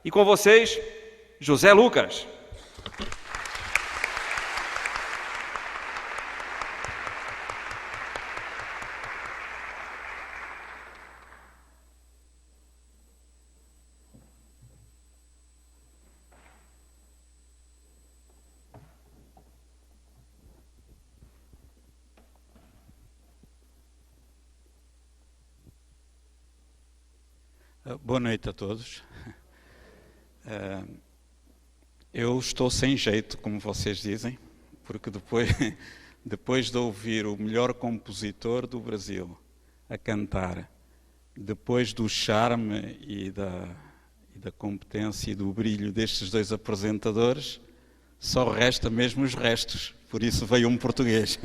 E com vocês, José Lucas. Boa noite a todos. Eu estou sem jeito, como vocês dizem, porque depois de ouvir o melhor compositor do Brasil a cantar, depois do charme e da competência e do brilho destes dois apresentadores, só resta mesmo os restos, por isso veio um português.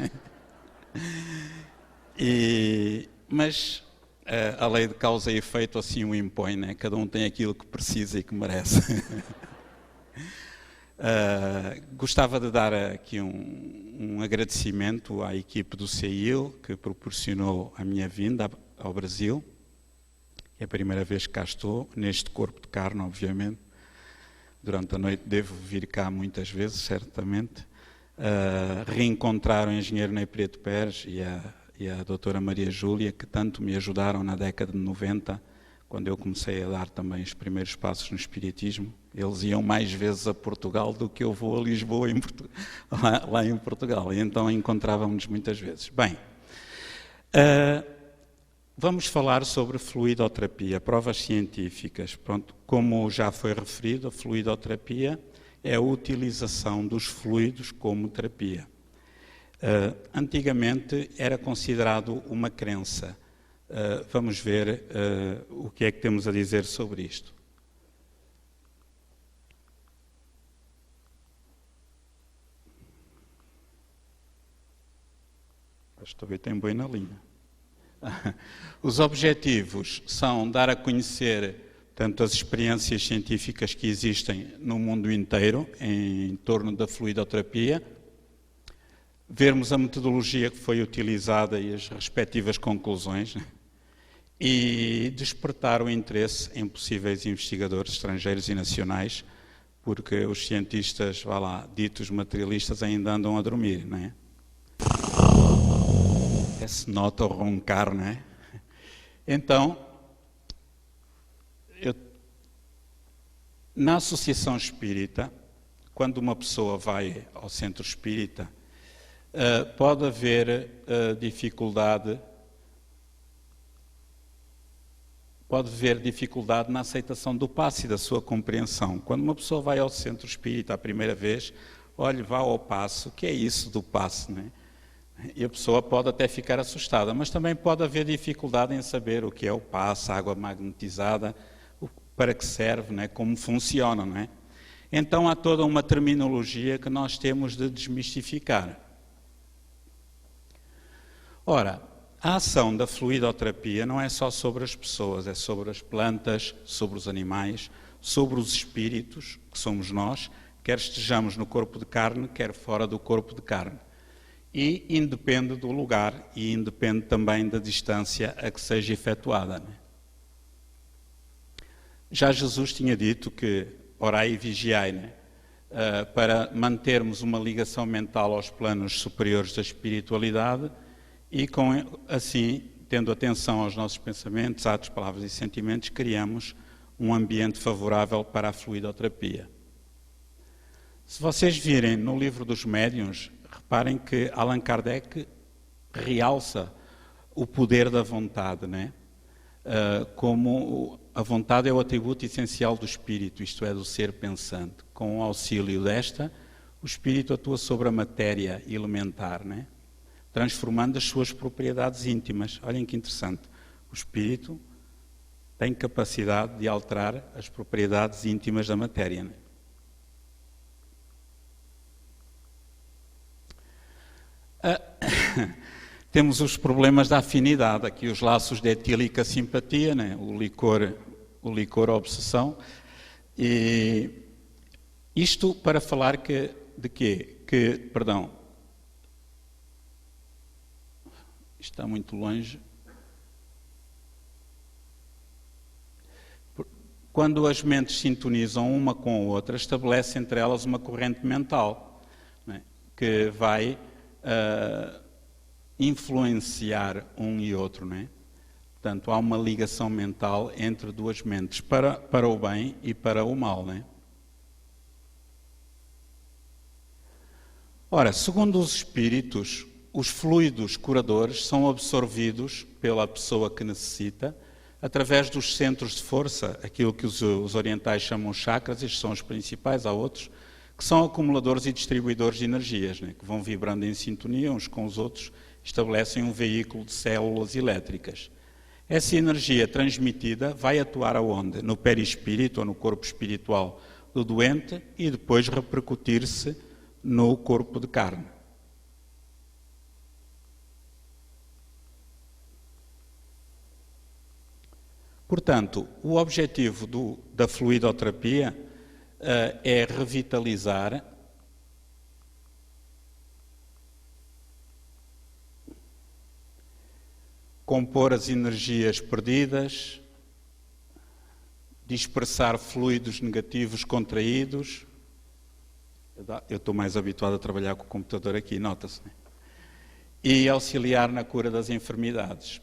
Mas a lei de causa e efeito assim o impõe, né? Cada um tem aquilo que precisa e que merece. Gostava de dar aqui um agradecimento à equipe do CEIL que proporcionou a minha vinda ao Brasil. É a primeira vez que cá estou, neste corpo de carne, obviamente. Durante a noite devo vir cá muitas vezes, certamente. Reencontrar o engenheiro Ney Preto Pérez e a doutora Maria Júlia, que tanto me ajudaram na década de 90, quando eu comecei a dar também os primeiros passos no espiritismo. Eles iam mais vezes a Portugal do que eu vou a Lisboa, lá em Portugal, e então encontrávamos muitas vezes. Bem, vamos falar sobre fluidoterapia, provas científicas. Pronto, como já foi referido, a fluidoterapia é a utilização dos fluidos como terapia. Antigamente era considerado uma crença. Vamos ver o que é que temos a dizer sobre isto. Estou a ver, tem boi na linha. Os objetivos são dar a conhecer tanto as experiências científicas que existem no mundo inteiro em torno da fluidoterapia, vermos a metodologia que foi utilizada e as respectivas conclusões, e despertar o interesse em possíveis investigadores estrangeiros e nacionais, porque os cientistas, ditos materialistas, ainda andam a dormir, não é? Até se nota o roncar, não é? Então, na Associação Espírita, quando uma pessoa vai ao centro espírita, pode haver dificuldade na aceitação do passe e da sua compreensão. Quando uma pessoa vai ao centro espírita a primeira vez, olha, vá ao passe, o que é isso do passe, não é? E a pessoa pode até ficar assustada, mas também pode haver dificuldade em saber o que é o passe, a água magnetizada, para que serve, não é? Como funciona, não é? Então há toda uma terminologia que nós temos de desmistificar. Ora, a ação da fluidoterapia não é só sobre as pessoas, é sobre as plantas, sobre os animais, sobre os espíritos, que somos nós, quer estejamos no corpo de carne, quer fora do corpo de carne. E independe do lugar e independe também da distância a que seja efetuada. Né? Já Jesus tinha dito que orai e vigiai, né? Para mantermos uma ligação mental aos planos superiores da espiritualidade e, assim, tendo atenção aos nossos pensamentos, atos, palavras e sentimentos, criamos um ambiente favorável para a fluidoterapia. Se vocês virem no livro dos médiuns, reparem que Allan Kardec realça o poder da vontade, né? Como a vontade é o atributo essencial do espírito, isto é, do ser pensante. Com o auxílio desta, o espírito atua sobre a matéria elementar, né? Transformando as suas propriedades íntimas. Olhem que interessante. O espírito tem capacidade de alterar as propriedades íntimas da matéria, né? Temos os problemas da afinidade, aqui os laços de etílica simpatia, né? o licor obsessão. E isto para falar de quê? Perdão, isto está muito longe. quando as mentes sintonizam uma com a outra, estabelece entre elas uma corrente mental, né, que vai influenciar um e outro, né? Portanto, há uma ligação mental entre duas mentes, para o bem e para o mal, né? Ora, segundo os espíritos, os fluidos curadores são absorvidos pela pessoa que necessita através dos centros de força, aquilo que os orientais chamam chakras, estes são os principais, há outros, que são acumuladores e distribuidores de energias, né, que vão vibrando em sintonia uns com os outros, estabelecem um veículo de células elétricas. Essa energia transmitida vai atuar aonde? No perispírito ou no corpo espiritual do doente e depois repercutir-se no corpo de carne. Portanto, o objetivo da fluidoterapia é revitalizar compor as energias perdidas, dispersar fluidos negativos contraídos. Eu estou mais habituado a trabalhar com o computador aqui, nota-se, né? E auxiliar na cura das enfermidades.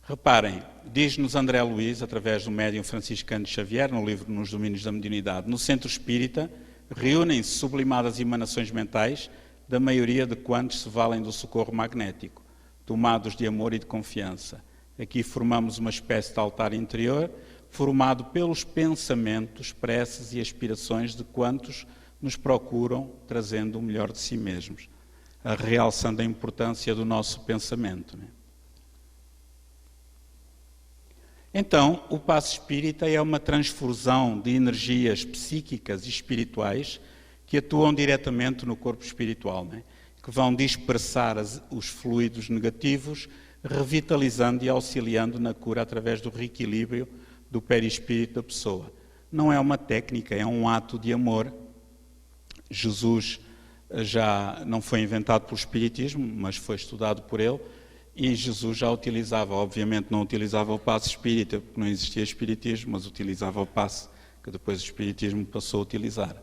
Reparem, diz-nos André Luiz, através do médium franciscano de Xavier, no livro Nos Domínios da Mediunidade, no centro espírita, reúnem-se sublimadas emanações mentais da maioria de quantos se valem do socorro magnético, tomados de amor e de confiança. Aqui formamos uma espécie de altar interior, formado pelos pensamentos, preces e aspirações de quantos nos procuram, trazendo o melhor de si mesmos, realçando a importância do nosso pensamento, né? Então, o passe espírita é uma transfusão de energias psíquicas e espirituais que atuam diretamente no corpo espiritual, né? Que vão dispersar os fluidos negativos, revitalizando e auxiliando na cura através do reequilíbrio do perispírito da pessoa. Não é uma técnica, é um ato de amor. Jesus já não foi inventado pelo Espiritismo, mas foi estudado por ele, e Jesus já utilizava, obviamente não utilizava o passe espírita, porque não existia Espiritismo, mas utilizava o passe que depois o Espiritismo passou a utilizar.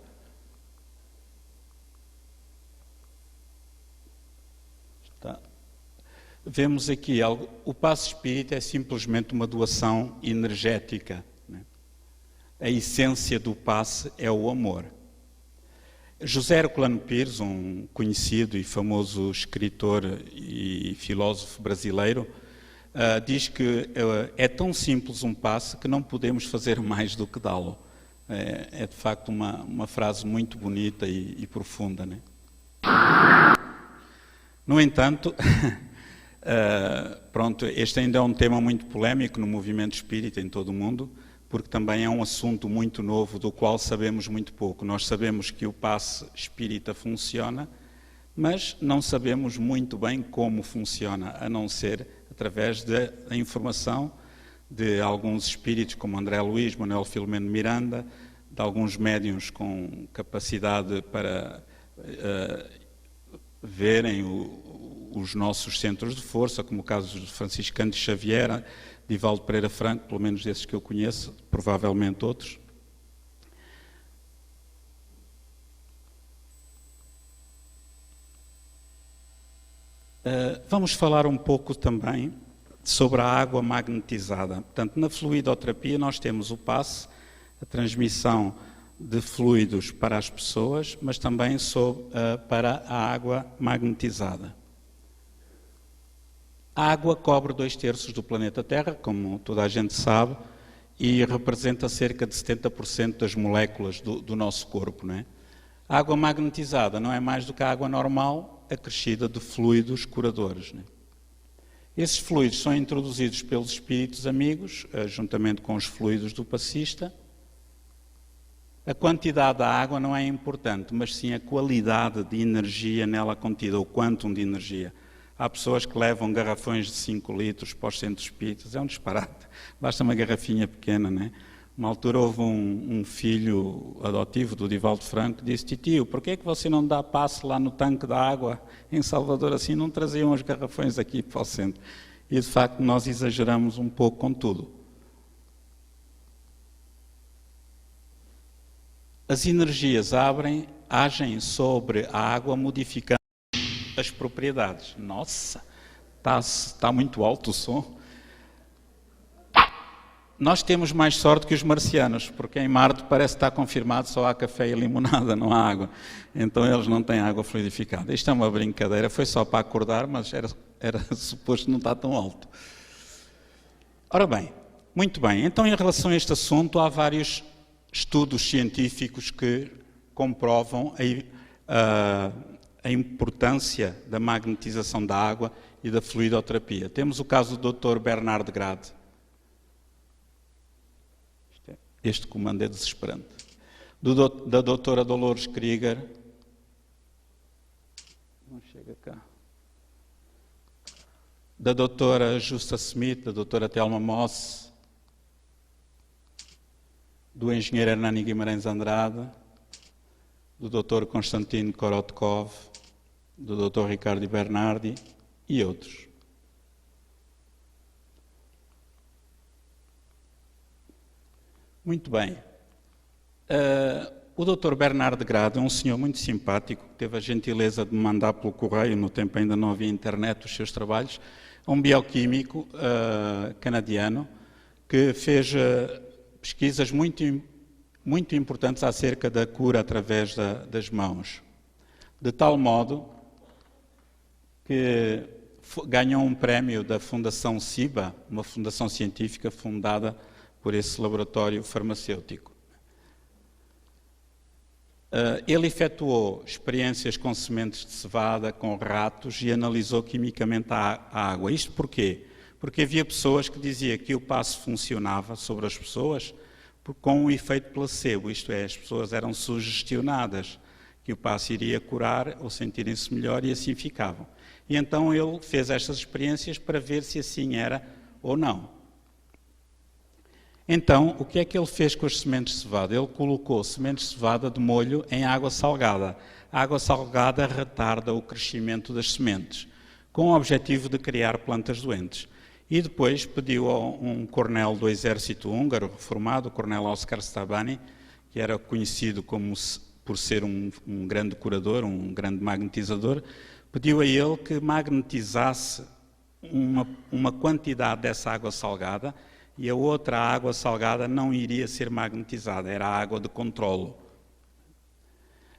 Vemos aqui algo. O passe espírita é simplesmente uma doação energética, né? A essência do passe é o amor. José Herculano Pires, um conhecido e famoso escritor e filósofo brasileiro, diz que é tão simples um passe que não podemos fazer mais do que dá-lo. É de facto uma frase muito bonita e profunda, né? No entanto, pronto, este ainda é um tema muito polémico no movimento espírita em todo o mundo, porque também é um assunto muito novo do qual sabemos muito pouco. Nós sabemos que o passe espírita funciona, mas não sabemos muito bem como funciona, a não ser através da informação de alguns espíritos como André Luiz, Manuel Filomeno Miranda, de alguns médiuns com capacidade para verem os nossos centros de força, como o caso do franciscano de Xavier, Divaldo Pereira Franco, pelo menos desses que eu conheço, provavelmente outros. Vamos falar um pouco também sobre a água magnetizada. Portanto, na fluidoterapia nós temos o passe, a transmissão de fluidos para as pessoas, mas também para a água magnetizada. A água cobre 2/3 do planeta Terra, como toda a gente sabe, e representa cerca de 70% das moléculas do nosso corpo, não é? A água magnetizada não é mais do que a água normal, acrescida de fluidos curadores, não é? Esses fluidos são introduzidos pelos espíritos amigos, juntamente com os fluidos do passista. A quantidade da água não é importante, mas sim a qualidade de energia nela contida, o quantum de energia. Há pessoas que levam garrafões de 5 litros para os centros espíritas, é um disparate, basta uma garrafinha pequena, né? Uma altura houve um filho adotivo do Divaldo Franco que disse: tio, porquê é que você não dá passe lá no tanque da água em Salvador, assim não traziam os garrafões aqui para o centro? E de facto nós exageramos um pouco com tudo. as energias agem sobre a água modificando as propriedades. Nossa, está muito alto o som. Nós temos mais sorte que os marcianos, porque em Marte parece estar confirmado só há café e limonada, não há água. Então eles não têm água fluidificada. Isto é uma brincadeira, foi só para acordar, mas era suposto não estar tão alto. Ora bem, muito bem. Então em relação a este assunto há vários estudos científicos que comprovam a importância da magnetização da água e da fluidoterapia. Temos o caso do Dr. Bernard Grade. Este comando é desesperante. Da doutora Dolores Krieger. Não chega cá. Da doutora Justa Smith, da doutora Thelma Moss, do engenheiro Hernani Guimarães Andrade, do doutor Konstantin Korotkov, do doutor Ricardo Bernardi e outros. Muito bem. O Dr. Bernard Grade é um senhor muito simpático, que teve a gentileza de me mandar pelo correio, no tempo ainda não havia internet, os seus trabalhos. É um bioquímico canadiano que fez pesquisas muito importantes acerca da cura através das mãos. De tal modo que ganhou um prémio da Fundação CIBA, uma fundação científica fundada por esse laboratório farmacêutico. Ele efetuou experiências com sementes de cevada, com ratos e analisou quimicamente a água. Isto porquê? Porque havia pessoas que diziam que o passo funcionava sobre as pessoas com um efeito placebo, isto é, as pessoas eram sugestionadas que o passo iria curar ou sentirem-se melhor e assim ficavam. E então ele fez estas experiências para ver se assim era ou não. Então, o que é que ele fez com as sementes de cevada? Ele colocou sementes de cevada de molho em água salgada. A água salgada retarda o crescimento das sementes, com o objetivo de criar plantas doentes. E depois pediu a um coronel do exército húngaro reformado, o coronel Oskar Stabani, que era conhecido por ser um grande curador, um grande magnetizador, pediu a ele que magnetizasse uma quantidade dessa água salgada e a outra água salgada não iria ser magnetizada, era a água de controlo.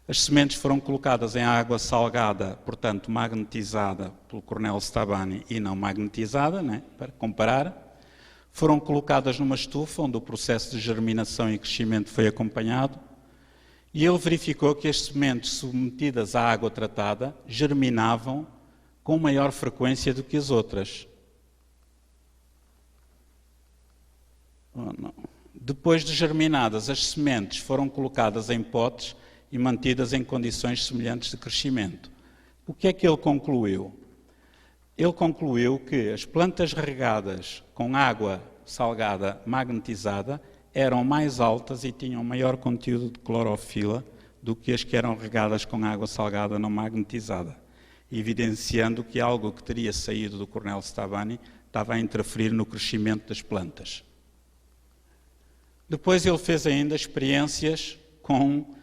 As sementes foram colocadas em água salgada, portanto magnetizada pelo coronel Stabani e não magnetizada, né, para comparar. Foram colocadas numa estufa onde o processo de germinação e crescimento foi acompanhado e ele verificou que as sementes submetidas à água tratada germinavam com maior frequência do que as outras. Depois de germinadas, as sementes foram colocadas em potes e mantidas em condições semelhantes de crescimento. O que é que ele concluiu? Ele concluiu que as plantas regadas com água salgada magnetizada eram mais altas e tinham maior conteúdo de clorofila do que as que eram regadas com água salgada não magnetizada, evidenciando que algo que teria saído do coronel Stabani estava a interferir no crescimento das plantas. Depois ele fez ainda experiências com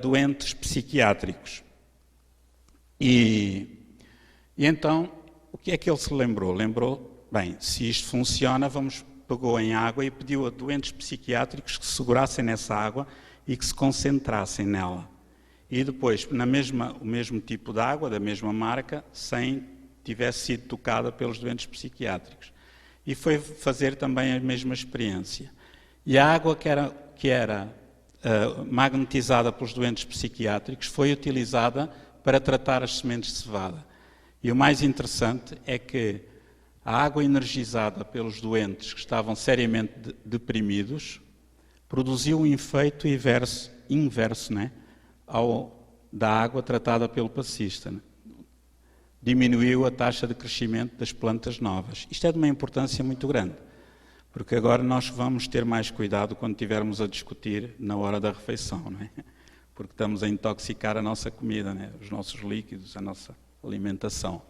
doentes psiquiátricos. E então, o que é que ele se lembrou? Lembrou, bem, se isto funciona, pegou em água e pediu a doentes psiquiátricos que segurassem nessa água e que se concentrassem nela. E depois, o mesmo tipo de água, da mesma marca, sem tivesse sido tocada pelos doentes psiquiátricos. E foi fazer também a mesma experiência. E a água que era magnetizada pelos doentes psiquiátricos foi utilizada para tratar as sementes de cevada. E o mais interessante é que a água energizada pelos doentes que estavam seriamente deprimidos produziu um efeito inverso né, da água tratada pelo passista. Né? Diminuiu a taxa de crescimento das plantas novas. Isto é de uma importância muito grande, porque agora nós vamos ter mais cuidado quando estivermos a discutir na hora da refeição, não é? Porque estamos a intoxicar a nossa comida, né? Os nossos líquidos, a nossa alimentação.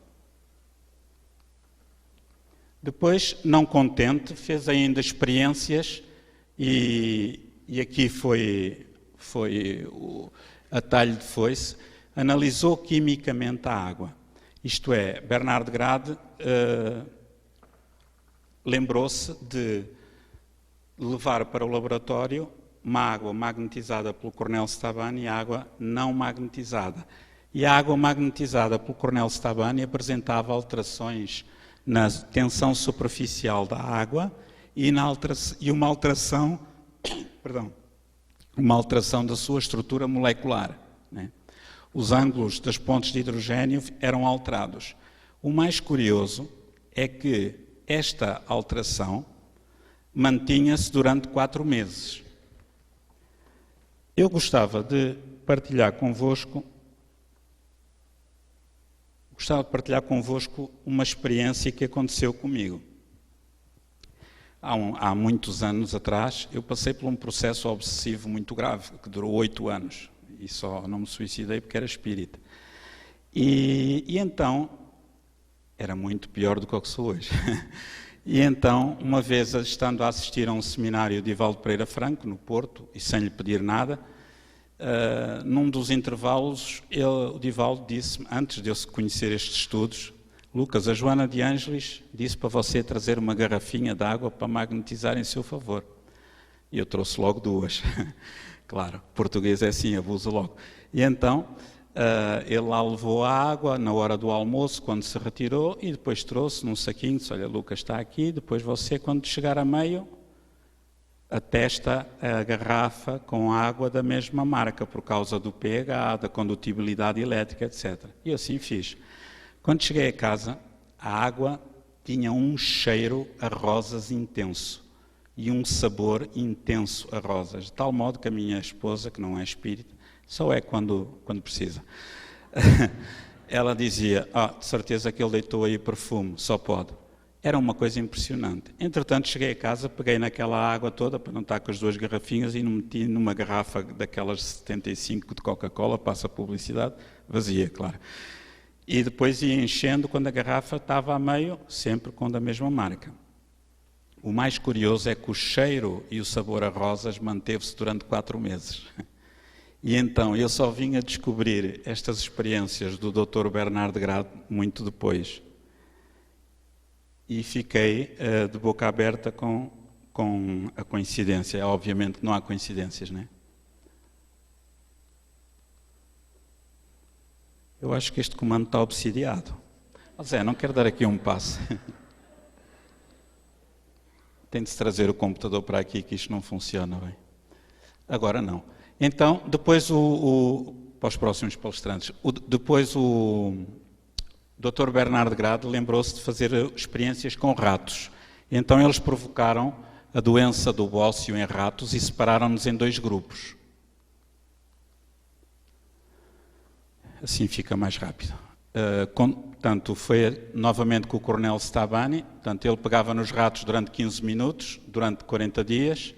Depois, não contente, fez ainda experiências e aqui foi foi a talho de foice, analisou quimicamente a água. Isto é, Bernard Grade lembrou-se de levar para o laboratório uma água magnetizada pelo Cornel Stabani e água não magnetizada. E a água magnetizada pelo Cornel Stabani apresentava alterações na tensão superficial da água e uma alteração da sua estrutura molecular, né? Os ângulos das pontes de hidrogênio eram alterados. O mais curioso é que esta alteração mantinha-se durante 4 meses. Eu gostava de partilhar convosco uma experiência que aconteceu comigo. Há muitos anos atrás, eu passei por um processo obsessivo muito grave, que durou 8 anos, e só não me suicidei porque era espírita. E então, era muito pior do que o que sou hoje. E então, uma vez estando a assistir a um seminário de Divaldo Pereira Franco, no Porto, e sem lhe pedir nada, num dos intervalos, o Divaldo disse-me, antes de eu conhecer estes estudos, Lucas, a Joana de Ângeles disse para você trazer uma garrafinha de água para magnetizar em seu favor. E eu trouxe logo 2. Claro, português é assim, abuso logo. E então, ele lá levou a água na hora do almoço, quando se retirou, e depois trouxe num saquinho, disse, olha, Lucas está aqui, depois você, quando chegar a meio, atesta a garrafa com água da mesma marca, por causa do pH, da condutibilidade elétrica, etc. E assim fiz. Quando cheguei a casa, a água tinha um cheiro a rosas intenso e um sabor intenso a rosas, de tal modo que a minha esposa, que não é espírita, só é quando precisa, ela dizia, de certeza que ele deitou aí perfume, só pode. Era uma coisa impressionante. Entretanto, cheguei a casa, peguei naquela água toda, para não estar com as 2 garrafinhas, e meti numa garrafa daquelas 75 de Coca-Cola, passa a publicidade, vazia, claro. E depois ia enchendo quando a garrafa estava a meio, sempre com da mesma marca. O mais curioso é que o cheiro e o sabor a rosas manteve-se durante 4 meses. E então eu só vim a descobrir estas experiências do Dr. Bernard Grade muito depois. E fiquei de boca aberta com a coincidência. Obviamente não há coincidências, não é? Eu acho que este comando está obsidiado. Zé, não quero dar aqui um passo. Tem de se trazer o computador para aqui, que isto não funciona bem. Agora não. Então, depois para os próximos palestrantes, depois o Dr. Bernard Grade lembrou-se de fazer experiências com ratos. Então eles provocaram a doença do bócio em ratos e separaram-nos em 2 grupos. Assim fica mais rápido. Portanto, foi novamente com o Cornel Stabani, portanto, ele pegava nos ratos durante 15 minutos, durante 40 dias,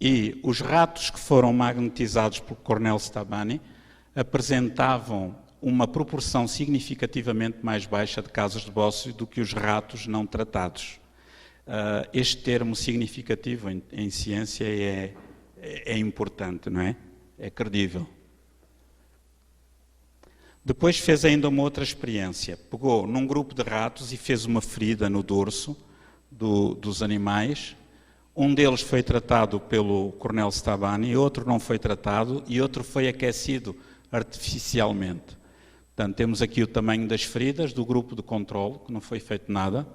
e os ratos que foram magnetizados pelo Cornel Stabani apresentavam uma proporção significativamente mais baixa de casos de bócio do que os ratos não tratados. Este termo significativo em ciência é importante, não é? É credível. Depois fez ainda uma outra experiência. Pegou num grupo de ratos e fez uma ferida no dorso dos animais. Um deles foi tratado pelo Cornel Stabani, outro não foi tratado e outro foi aquecido artificialmente. Portanto, temos aqui o tamanho das feridas do grupo de controle, que não foi feito nada.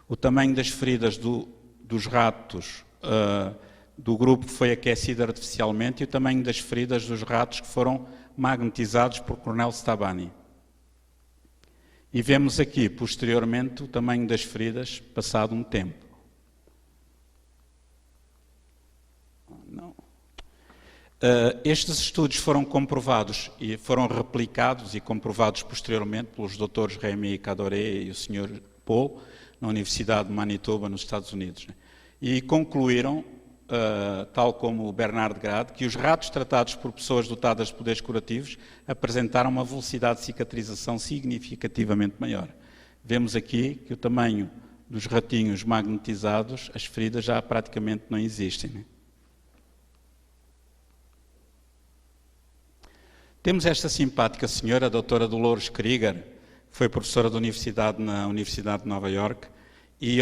O tamanho das feridas dos ratos do grupo que foi aquecido artificialmente e o tamanho das feridas dos ratos que foram magnetizados por Cornel Stabani. E vemos aqui, posteriormente, o tamanho das feridas passado um tempo. Não. Estes estudos foram comprovados e foram replicados e comprovados posteriormente pelos doutores Rémy Cadoré e o Sr. Paul, na Universidade de Manitoba, nos Estados Unidos. E concluíram, tal como o Bernard Grade, que os ratos tratados por pessoas dotadas de poderes curativos apresentaram uma velocidade de cicatrização significativamente maior. Vemos aqui que o tamanho dos ratinhos magnetizados, as feridas já praticamente não existem, né? Temos esta simpática senhora, a doutora Dolores Krieger, que foi professora da universidade na Universidade de Nova Iorque, e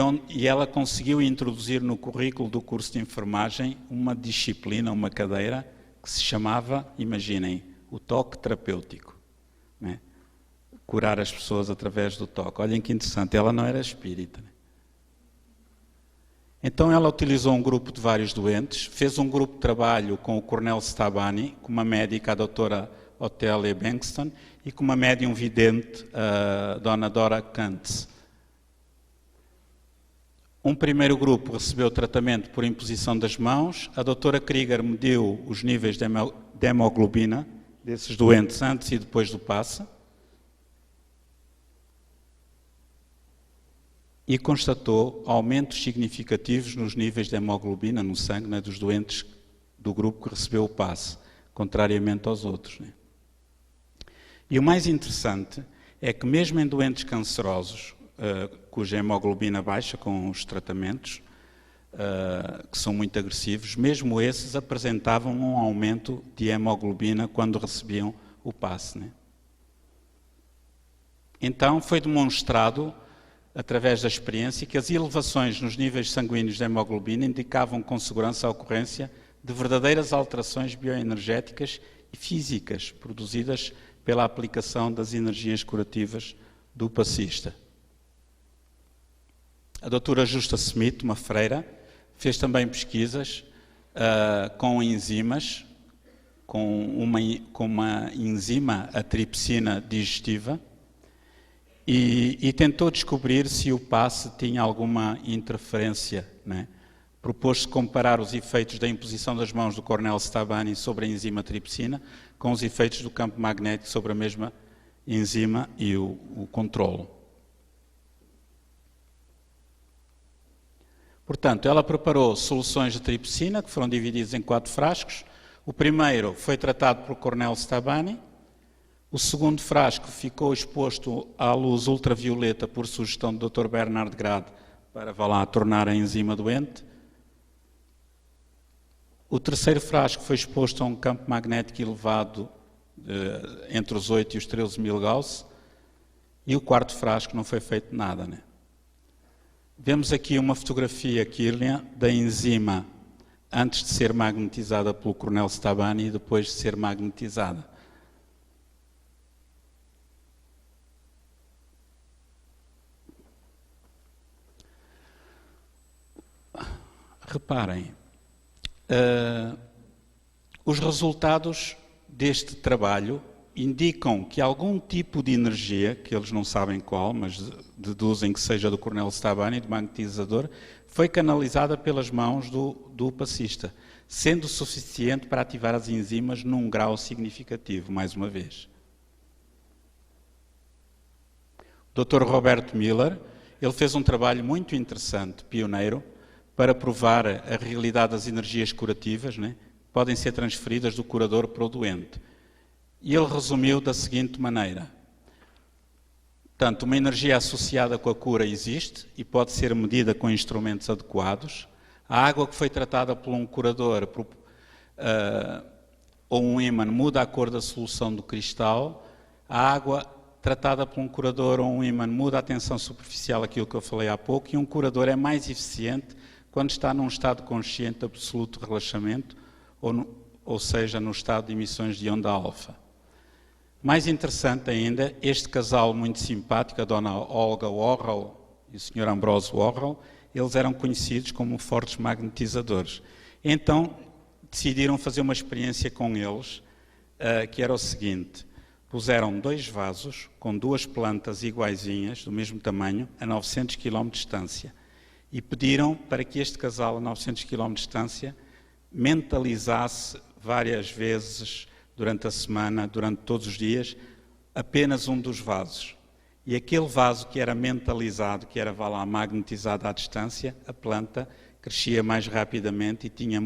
ela conseguiu introduzir no currículo do curso de enfermagem uma disciplina, uma cadeira, que se chamava, imaginem, o toque terapêutico. Né? Curar as pessoas através do toque. Olhem que interessante, ela não era espírita. Né? Então ela utilizou um grupo de vários doentes, fez um grupo de trabalho com o Cornel Stabani, com uma médica, a doutora Otélia Bankston, e com uma médium vidente, a dona Dora Kantz. Um primeiro grupo recebeu tratamento por imposição das mãos, a doutora Krieger mediu os níveis de hemoglobina desses doentes antes e depois do passe, e constatou aumentos significativos nos níveis de hemoglobina no sangue, né, dos doentes do grupo que recebeu o passe, contrariamente aos outros. Né. E o mais interessante é que mesmo em doentes cancerosos, cuja hemoglobina baixa com os tratamentos, que são muito agressivos, mesmo esses apresentavam um aumento de hemoglobina quando recebiam o passe. Né. Então foi demonstrado, através da experiência, que as elevações nos níveis sanguíneos de hemoglobina indicavam com segurança a ocorrência de verdadeiras alterações bioenergéticas e físicas produzidas pela aplicação das energias curativas do passista. A doutora Justa Smith, uma freira, fez também pesquisas com enzimas, com uma enzima, a tripsina digestiva, e tentou descobrir se o passe tinha alguma interferência. Né? Propôs-se comparar os efeitos da imposição das mãos do Cornel Stabani sobre a enzima tripsina com os efeitos do campo magnético sobre a mesma enzima e o controlo. Portanto, ela preparou soluções de tripsina que foram divididas em 4 frascos. O primeiro foi tratado por Cornel Stabani. O segundo frasco ficou exposto à luz ultravioleta por sugestão do Dr. Bernard Grad para, vá lá, tornar a enzima doente. O terceiro frasco foi exposto a um campo magnético elevado entre os 8 e os 13 mil Gauss. E o quarto frasco não foi feito nada. Né? Vemos aqui uma fotografia, Kirlian, da enzima antes de ser magnetizada pelo Cornel Stabani e depois de ser magnetizada. Reparem, os resultados deste trabalho indicam que algum tipo de energia, que eles não sabem qual, mas deduzem que seja do Cornel Stabani, do magnetizador, foi canalizada pelas mãos do passista, sendo suficiente para ativar as enzimas num grau significativo, mais uma vez. O Dr. Roberto Miller, ele fez um trabalho muito interessante, pioneiro, para provar a realidade das energias curativas, né? Podem ser transferidas do curador para o doente. E ele resumiu da seguinte maneira. Portanto, uma energia associada com a cura existe e pode ser medida com instrumentos adequados. A água que foi tratada por um curador ou um ímã muda a cor da solução do cristal. A água tratada por um curador ou um ímã muda a tensão superficial, aquilo que eu falei há pouco, e um curador é mais eficiente quando está num estado consciente de absoluto relaxamento, ou seja, no estado de emissões de onda alfa. Mais interessante ainda, este casal muito simpático, a dona Olga Warhol e o Sr. Ambrose Warhol, eles eram conhecidos como fortes magnetizadores. Então, decidiram fazer uma experiência com eles, que era o seguinte: puseram 2 vasos com 2 plantas iguaizinhas, do mesmo tamanho, a 900 km de distância, e pediram para que este casal, a 900 km de distância, mentalizasse várias vezes durante a semana, durante todos os dias, apenas um dos vasos. E aquele vaso que era mentalizado, que era, vá lá, magnetizado à distância, a planta crescia mais rapidamente e tinha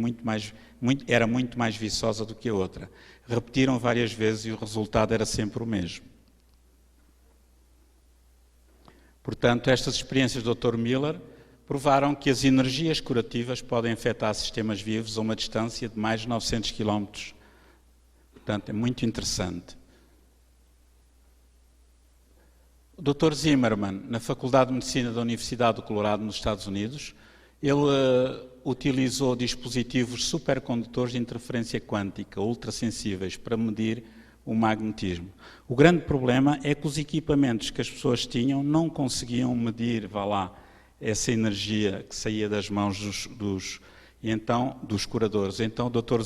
era muito mais viçosa do que a outra. Repetiram várias vezes e o resultado era sempre o mesmo. Portanto, estas experiências do Dr. Miller provaram que as energias curativas podem afetar sistemas vivos a uma distância de mais de 900 km. Portanto, é muito interessante. O Dr. Zimmermann, na Faculdade de Medicina da Universidade do Colorado, nos Estados Unidos, ele utilizou dispositivos supercondutores de interferência quântica, ultrassensíveis, para medir o magnetismo. O grande problema é que os equipamentos que as pessoas tinham não conseguiam medir, essa energia que saía das mãos dos curadores. Então o Dr.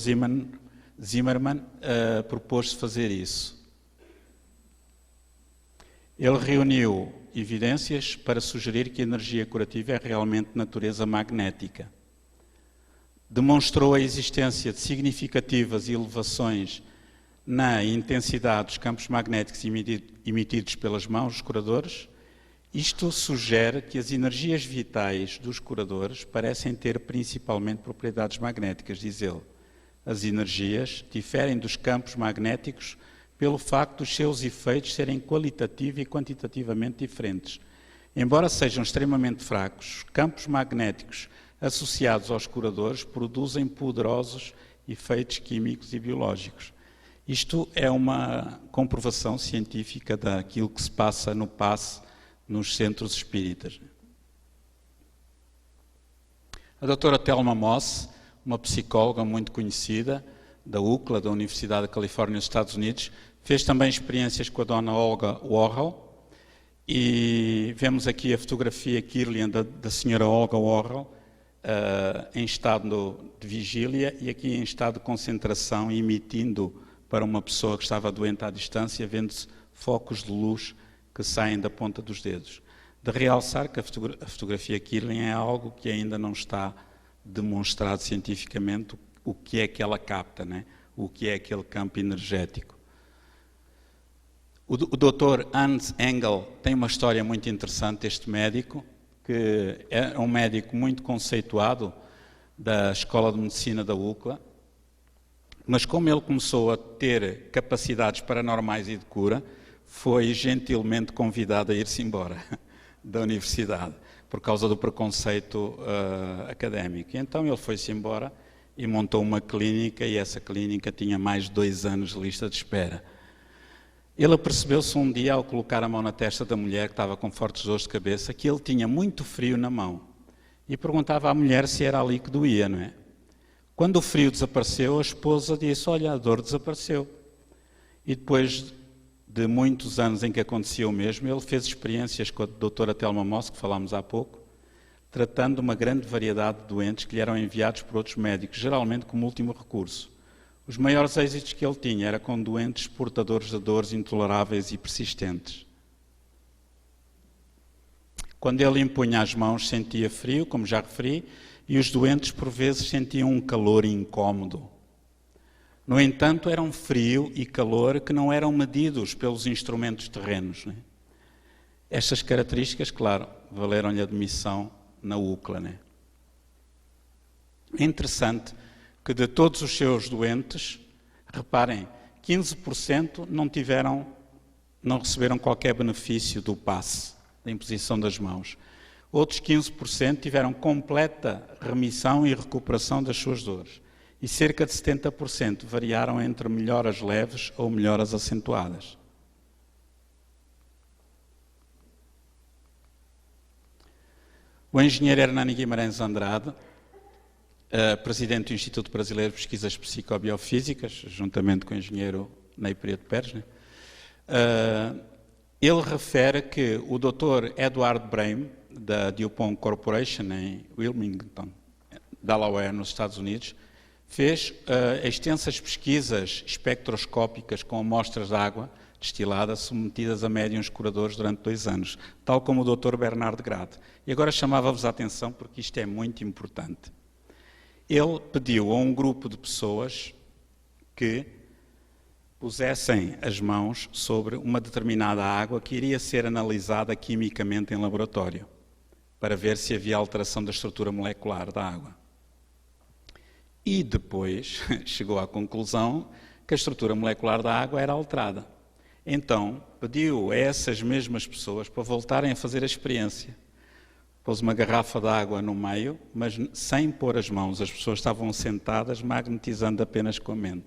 Zimmermann propôs-se fazer isso. Ele reuniu evidências para sugerir que a energia curativa é realmente de natureza magnética. Demonstrou a existência de significativas elevações na intensidade dos campos magnéticos emitidos pelas mãos dos curadores. Isto sugere que as energias vitais dos curadores parecem ter principalmente propriedades magnéticas, diz ele. As energias diferem dos campos magnéticos pelo facto dos seus efeitos serem qualitativo e quantitativamente diferentes. Embora sejam extremamente fracos, os campos magnéticos associados aos curadores produzem poderosos efeitos químicos e biológicos. Isto é uma comprovação científica daquilo que se passa no passe nos centros espíritas. A doutora Thelma Moss, uma psicóloga muito conhecida, da UCLA, da Universidade da Califórnia, nos Estados Unidos, fez também experiências com a dona Olga Warhol, e vemos aqui a fotografia Kirlian da senhora Olga Warhol, em estado de vigília e aqui em estado de concentração, emitindo para uma pessoa que estava doente à distância, vendo-se focos de luz que saem da ponta dos dedos. De realçar que a fotografia Kirlian é algo que ainda não está demonstrado cientificamente o que é que ela capta, né? O que é aquele campo energético. O Dr. Hans Engel tem uma história muito interessante, este médico, que é um médico muito conceituado da Escola de Medicina da UCLA, mas como ele começou a ter capacidades paranormais e de cura, foi gentilmente convidado a ir-se embora da universidade, por causa do preconceito académico. E então ele foi-se embora e montou uma clínica, e essa clínica tinha mais de 2 anos de lista de espera. Ele apercebeu-se um dia, ao colocar a mão na testa da mulher, que estava com fortes dores de cabeça, que ele tinha muito frio na mão. E perguntava à mulher se era ali que doía, não é? Quando o frio desapareceu, a esposa disse: olha, a dor desapareceu. E depois de muitos anos em que acontecia o mesmo, ele fez experiências com a doutora Thelma Moss, que falámos há pouco, tratando uma grande variedade de doentes que lhe eram enviados por outros médicos, geralmente como último recurso. Os maiores êxitos que ele tinha era com doentes portadores de dores intoleráveis e persistentes. Quando ele impunha as mãos, sentia frio, como já referi, e os doentes, por vezes, sentiam um calor incómodo. No entanto, era um frio e calor que não eram medidos pelos instrumentos terrenos, né? Estas características, claro, valeram-lhe admissão na UCLA, né? É interessante que de todos os seus doentes, reparem, 15% não receberam qualquer benefício do passe, da imposição das mãos. Outros 15% tiveram completa remissão e recuperação das suas dores. E cerca de 70% variaram entre melhoras leves ou melhoras acentuadas. O engenheiro Hernani Guimarães Andrade, presidente do Instituto Brasileiro de Pesquisas Psicobiofísicas, juntamente com o engenheiro Ney Prieto Pérez, né? Ele refere que o Dr. Edward Brame, da DuPont Corporation, em Wilmington, Delaware, nos Estados Unidos, fez extensas pesquisas espectroscópicas com amostras de água destilada submetidas a médiuns curadores durante 2 anos, tal como o Dr. Bernard Grade. E agora chamava-vos a atenção porque isto é muito importante. Ele pediu a um grupo de pessoas que pusessem as mãos sobre uma determinada água que iria ser analisada quimicamente em laboratório, para ver se havia alteração da estrutura molecular da água. E depois chegou à conclusão que a estrutura molecular da água era alterada. Então pediu a essas mesmas pessoas para voltarem a fazer a experiência. Pôs uma garrafa de água no meio, mas sem pôr as mãos. As pessoas estavam sentadas, magnetizando apenas com a mente,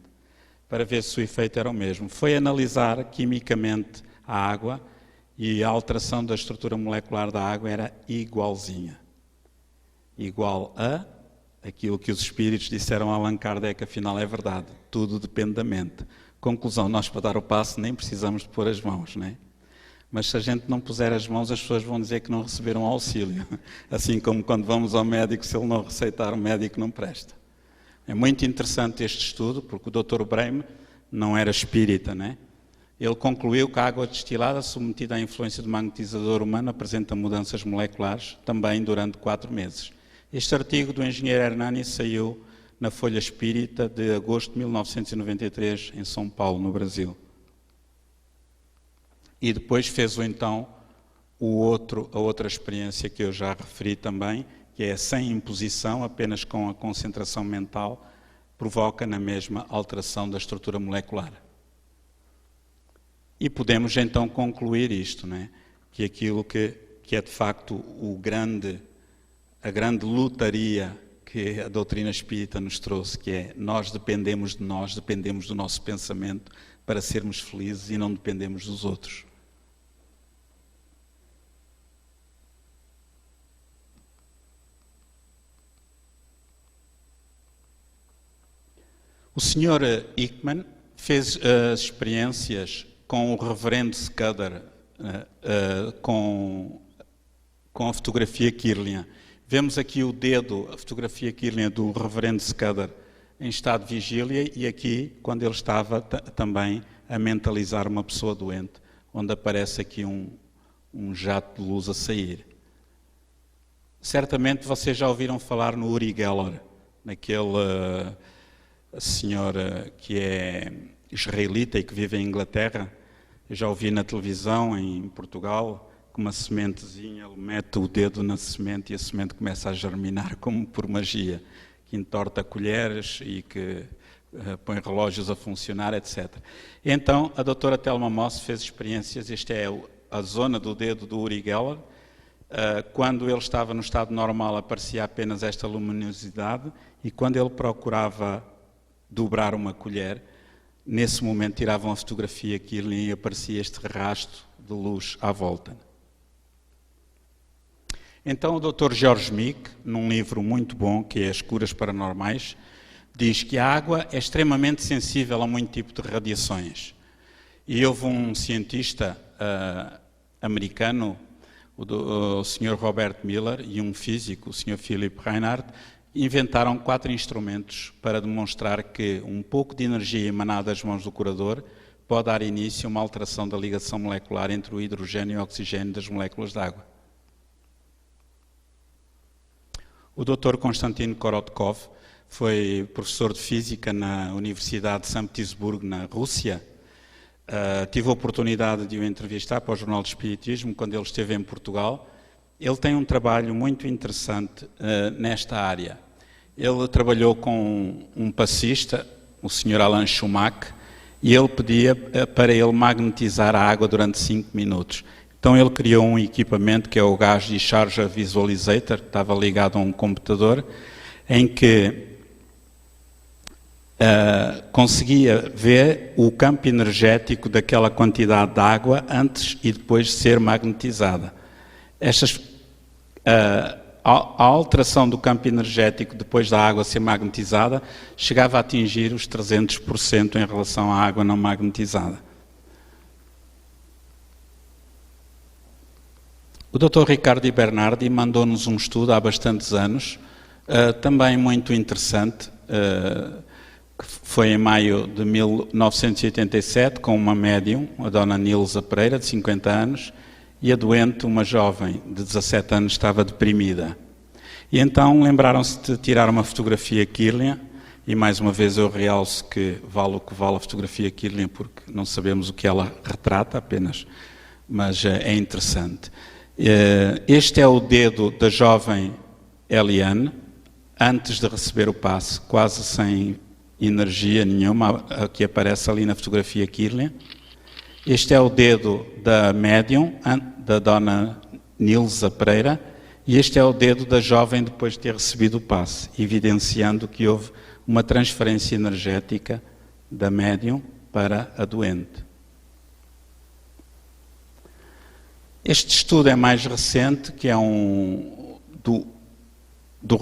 para ver se o efeito era o mesmo. Foi analisar quimicamente a água e a alteração da estrutura molecular da água era igualzinha. Igual a aquilo que os espíritos disseram a Allan Kardec, afinal é verdade. Tudo depende da mente. Conclusão, nós para dar o passo nem precisamos de pôr as mãos, não é? Mas se a gente não puser as mãos, as pessoas vão dizer que não receberam auxílio. Assim como quando vamos ao médico, se ele não receitar, o médico não presta. É muito interessante este estudo, porque o Dr. Brehm não era espírita, né? Ele concluiu que a água destilada submetida à influência do magnetizador humano apresenta mudanças moleculares também durante 4 meses. Este artigo do engenheiro Hernani saiu na Folha Espírita de agosto de 1993, em São Paulo, no Brasil. E depois fez então a outra experiência que eu já referi também, que é sem imposição, apenas com a concentração mental, provoca na mesma alteração da estrutura molecular. E podemos então concluir isto, né? Que aquilo que é de facto a grande lutaria que a doutrina espírita nos trouxe, que é nós dependemos de nós, dependemos do nosso pensamento para sermos felizes e não dependemos dos outros. O Sr. Hickman fez experiências com o reverendo Scudder, com a fotografia Kirlian. Vemos aqui o dedo, a fotografia Kirlian do reverendo Scudder em estado de vigília e aqui quando ele estava também a mentalizar uma pessoa doente, onde aparece aqui um jato de luz a sair. Certamente vocês já ouviram falar no Uri Geller, naquele senhor que é israelita e que vive em Inglaterra. Eu já ouvi na televisão em Portugal, com uma sementezinha, ele mete o dedo na semente e a semente começa a germinar como por magia, que entorta colheres e que põe relógios a funcionar, etc. Então, a doutora Thelma Moss fez experiências, esta é a zona do dedo do Uri Geller. Quando ele estava no estado normal aparecia apenas esta luminosidade e quando ele procurava dobrar uma colher, nesse momento tiravam a fotografia Kirlian e aparecia este rasto de luz à volta. Então o Dr. George Meek, num livro muito bom que é As Curas Paranormais, diz que a água é extremamente sensível a muito tipo de radiações. E houve um cientista americano, o Sr. Robert Miller, e um físico, o Sr. Philip Reinhardt, inventaram 4 instrumentos para demonstrar que um pouco de energia emanada das mãos do curador pode dar início a uma alteração da ligação molecular entre o hidrogênio e o oxigênio das moléculas de água. O Dr. Konstantin Korotkov foi professor de Física na Universidade de São Petersburgo, na Rússia. Tive a oportunidade de o entrevistar para o Jornal de Espiritismo quando ele esteve em Portugal. Ele tem um trabalho muito interessante nesta área. Ele trabalhou com um passista, o Sr. Alan Schumacher, e ele pedia para ele magnetizar a água durante 5 minutos. Então ele criou um equipamento que é o Gas Discharge Visualizator, que estava ligado a um computador, em que conseguia ver o campo energético daquela quantidade de água antes e depois de ser magnetizada. A alteração do campo energético depois da água ser magnetizada chegava a atingir os 300% em relação à água não magnetizada. O Dr. Ricardo Bernardi mandou-nos um estudo há bastantes anos, também muito interessante, que foi em maio de 1987, com uma médium, a dona Nilza Pereira, de 50 anos, e a doente, uma jovem de 17 anos, estava deprimida. E então lembraram-se de tirar uma fotografia Kirlian, e mais uma vez eu realço que vale o que vale a fotografia Kirlian, porque não sabemos o que ela retrata apenas, mas é interessante. Este é o dedo da jovem Eliane, antes de receber o passe, quase sem energia nenhuma, que aparece ali na fotografia Kirlian. Este é o dedo da médium, da dona Nilza Pereira, e este é o dedo da jovem depois de ter recebido o passe, evidenciando que houve uma transferência energética da médium para a doente. Este estudo é mais recente, que é do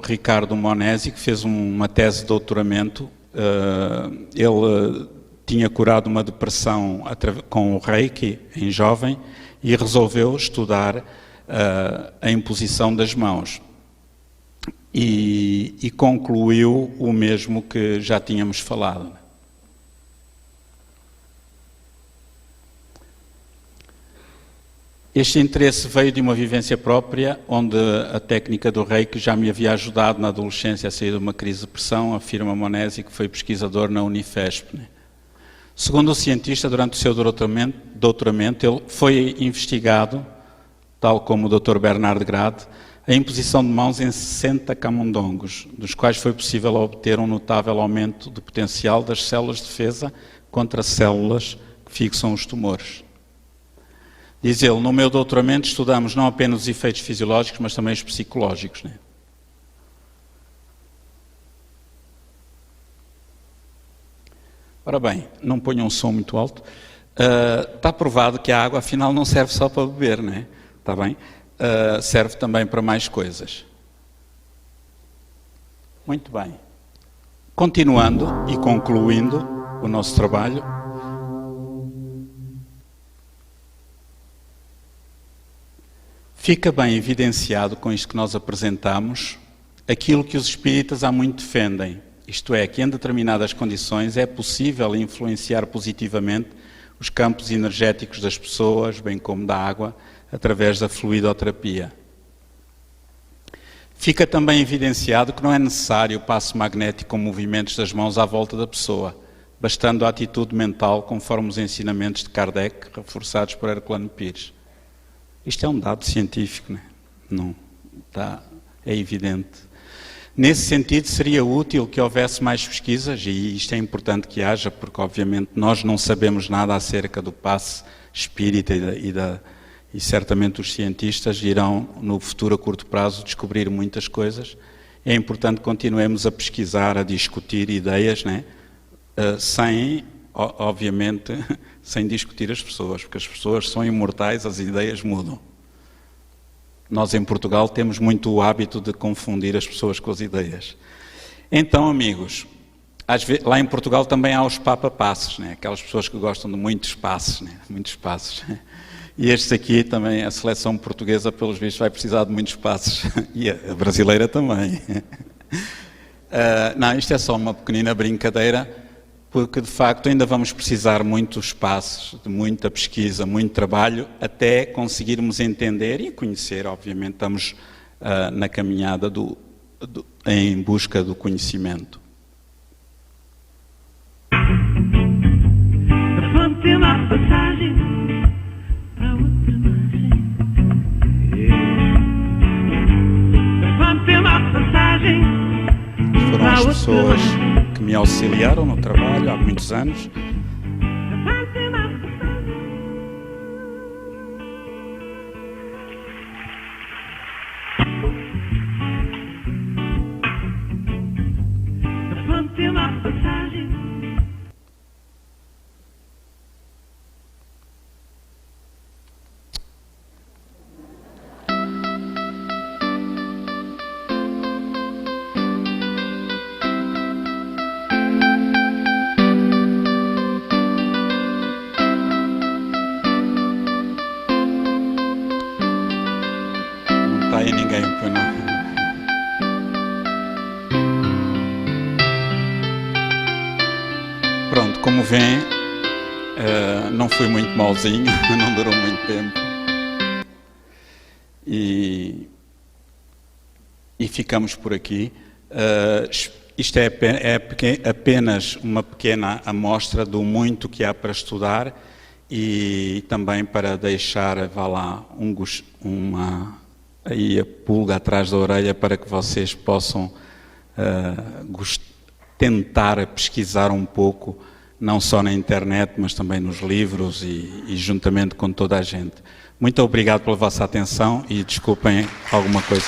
Ricardo Monesi, que fez uma tese de doutoramento. Ele tinha curado uma depressão com o Reiki em jovem e resolveu estudar a imposição das mãos. E concluiu o mesmo que já tínhamos falado. Este interesse veio de uma vivência própria, onde a técnica do Reiki já me havia ajudado na adolescência a sair de uma crise de depressão, afirma Monesi, que foi pesquisador na Unifesp. Segundo o cientista, durante o seu doutoramento, ele foi investigado, tal como o Dr. Bernard Grade, a imposição de mãos em 60 camundongos, dos quais foi possível obter um notável aumento do potencial das células de defesa contra células que fixam os tumores. Diz ele, no meu doutoramento estudamos não apenas os efeitos fisiológicos, mas também os psicológicos. Ora bem, não ponham um som muito alto. Está provado que a água, afinal, não serve só para beber, não é? Está bem? Serve também para mais coisas. Muito bem. Continuando e concluindo o nosso trabalho, fica bem evidenciado com isto que nós apresentamos aquilo que os espíritas há muito defendem, isto é, que em determinadas condições é possível influenciar positivamente os campos energéticos das pessoas, bem como da água, através da fluidoterapia. Fica também evidenciado que não é necessário o passo magnético com movimentos das mãos à volta da pessoa, bastando a atitude mental conforme os ensinamentos de Kardec, reforçados por Herculano Pires. Isto é um dado científico, não está, é evidente. Nesse sentido, seria útil que houvesse mais pesquisas, e isto é importante que haja, porque obviamente nós não sabemos nada acerca do passe espírita e certamente os cientistas irão, no futuro a curto prazo, descobrir muitas coisas. É importante que continuemos a pesquisar, a discutir ideias, sem, obviamente, sem discutir as pessoas, porque as pessoas são imortais, as ideias mudam. Nós em Portugal temos muito o hábito de confundir as pessoas com as ideias. Então, amigos, lá em Portugal também há os papa-passos, aquelas pessoas que gostam de muitos passos, muitos passos. E estes aqui também, a seleção portuguesa, pelos vistos, vai precisar de muitos passos. E a brasileira também. Não, isto é só uma pequenina brincadeira, porque de facto ainda vamos precisar muitos passos, de muita pesquisa, muito trabalho, até conseguirmos entender e conhecer, obviamente, estamos na caminhada em busca do conhecimento. Levante uma passagem para outra margem. Levante uma passagem. Foram as pessoas que me auxiliaram no trabalho há muitos anos. Levante uma passagem. Não está aí ninguém, pois não. Pronto, como vêem, não fui muito malzinho, não durou muito tempo. E ficamos por aqui. Isto é apenas uma pequena amostra do muito que há para estudar e também para deixar, vá lá, aí a pulga atrás da orelha para que vocês possam tentar pesquisar um pouco, não só na internet, mas também nos livros e juntamente com toda a gente. Muito obrigado pela vossa atenção e desculpem alguma coisa.